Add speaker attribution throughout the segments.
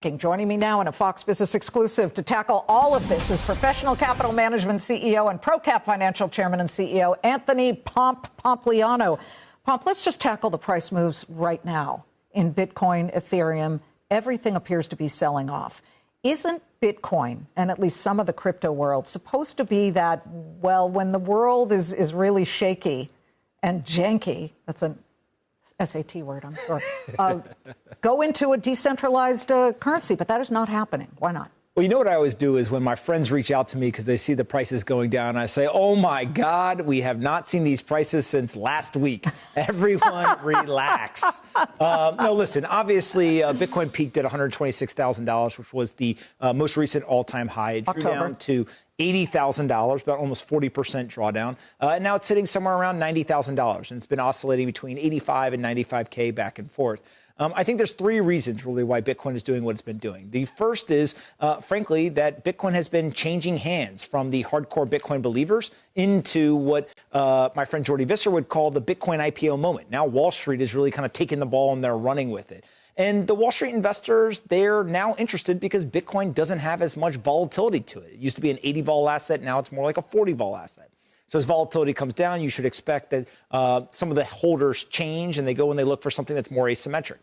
Speaker 1: Joining me now in a Fox Business exclusive to tackle all of this is Professional Capital Management CEO and ProCap Financial Chairman and CEO Anthony Pompliano. Pomp, let's just tackle the price moves right now in Bitcoin, Ethereum. Everything appears to be selling off. Isn't Bitcoin, and at least some of the crypto world, supposed to be that, well, when the world is really shaky and janky, that's an SAT word, I'm sure, go into a decentralized currency, but that is not happening. Why not?
Speaker 2: Well, you know what I always do is when my friends reach out to me because they see the prices going down, I say, oh, my God, we have not seen these prices since last week. Everyone relax. No, listen, obviously, Bitcoin peaked at $126,000, which was the most recent all-time high. It drew down to $80,000, about almost 40% drawdown. And now it's sitting somewhere around $90,000, and it's been oscillating between 85 and 95K back and forth. I think there's three reasons, really, why Bitcoin is doing what it's been doing. The first is, frankly, that Bitcoin has been changing hands from the hardcore Bitcoin believers into what my friend Jordy Visser would call the Bitcoin IPO moment. Now Wall Street is really kind of taking the ball and they're running with it. And the Wall Street investors, they're now interested because Bitcoin doesn't have as much volatility to it. It used to be an 80 vol asset. Now it's more like a 40 vol asset. So as volatility comes down, you should expect that some of the holders change and they go and they look for something that's more asymmetric.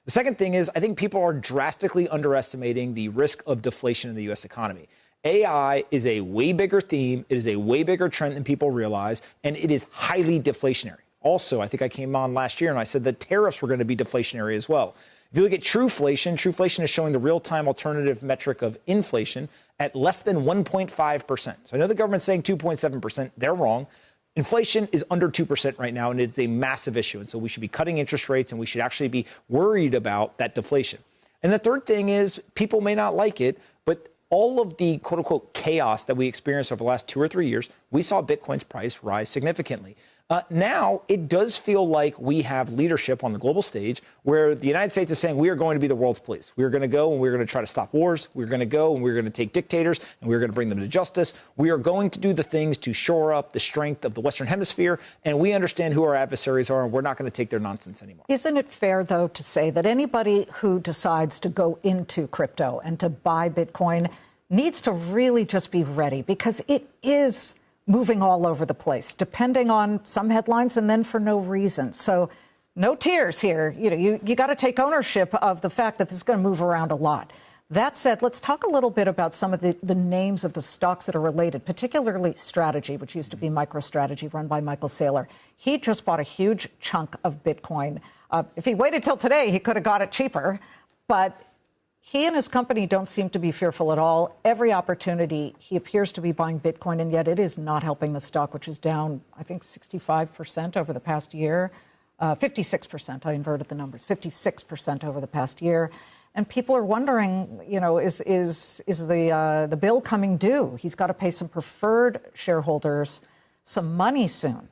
Speaker 2: The second thing is I think people are drastically underestimating the risk of deflation in the U.S. economy. AI is a way bigger theme. It is a way bigger trend than people realize, and it is highly deflationary. Also, I think I came on last year and I said that tariffs were going to be deflationary as well. If you look at Trueflation is showing the real-time alternative metric of inflation at less than 1.5%. So I know the government's saying 2.7%. They're wrong. Inflation is under 2% right now, and it's a massive issue. And so we should be cutting interest rates, and we should actually be worried about that deflation. And the third thing is people may not like it, but all of the quote-unquote chaos that we experienced over the last 2 or 3 years, we saw Bitcoin's price rise significantly. Now, it does feel like we have leadership on the global stage where the United States is saying we are going to be the world's police. We're going to go and we're going to try to stop wars. We're going to go and we're going to take dictators and we're going to bring them to justice. We are going to do the things to shore up the strength of the Western Hemisphere. And we understand who our adversaries are, and we're not going to take their nonsense anymore.
Speaker 1: Isn't it fair, though, to say that anybody who decides to go into crypto and to buy Bitcoin needs to really just be ready, because it is moving all over the place, depending on some headlines and then for no reason. So no tears here. You got to take ownership of the fact that this is going to move around a lot. That said, let's talk a little bit about some of the names of the stocks that are related, particularly Strategy, which used to be MicroStrategy, run by Michael Saylor. He just bought a huge chunk of Bitcoin. If he waited till today, he could have got it cheaper. But he and his company don't seem to be fearful at all. Every opportunity, he appears to be buying Bitcoin, and yet it is not helping the stock, which is down, I think, 65% over the past year. 56%, I inverted the numbers, 56% over the past year. And people are wondering, is the bill coming due? He's got to pay some preferred shareholders some money soon.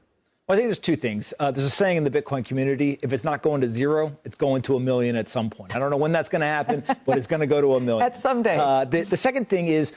Speaker 2: Well, I think there's two things. There's a saying in the Bitcoin community, if it's not going to zero, it's going to 1 million at some point. I don't know when that's going to happen, but it's going to go to 1 million.
Speaker 1: At some day.
Speaker 2: The second thing is,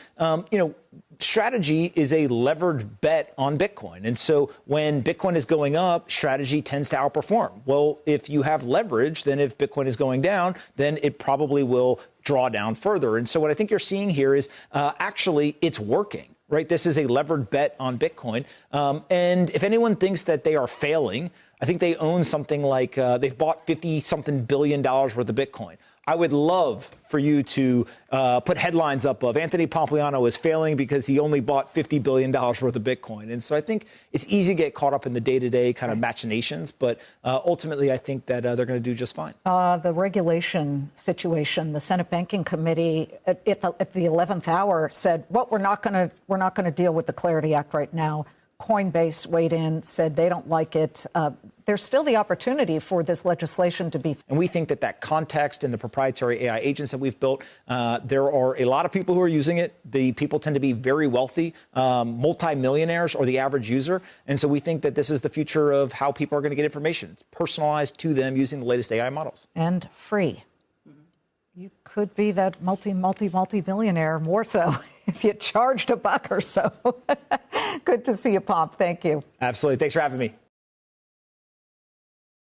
Speaker 2: Strategy is a levered bet on Bitcoin. And so when Bitcoin is going up, Strategy tends to outperform. Well, if you have leverage, then if Bitcoin is going down, then it probably will draw down further. And so what I think you're seeing here is actually it's working. Right, this is a levered bet on Bitcoin. And if anyone thinks that they are failing, I think they own something like they've bought $50-something billion worth of Bitcoin. I would love for you to put headlines up of Anthony Pompliano is failing because he only bought $50 billion worth of Bitcoin. And so I think it's easy to get caught up in the day-to-day kind of machinations. But ultimately, I think that they're going to do just fine.
Speaker 1: The regulation situation, the Senate Banking Committee at the 11th hour said, well, we're not going to deal with the Clarity Act right now. Coinbase weighed in, said they don't like it. There's still the opportunity for this legislation to be.
Speaker 2: And we think that context and the proprietary AI agents that we've built, there are a lot of people who are using it. The people tend to be very wealthy, multimillionaires or the average user. And so we think that this is the future of how people are going to get information. It's personalized to them using the latest AI models.
Speaker 1: And free. You could be that multi-millionaire more so if you charged $1 or so. Good to see you, Pomp. Thank you.
Speaker 2: Absolutely. Thanks for having me.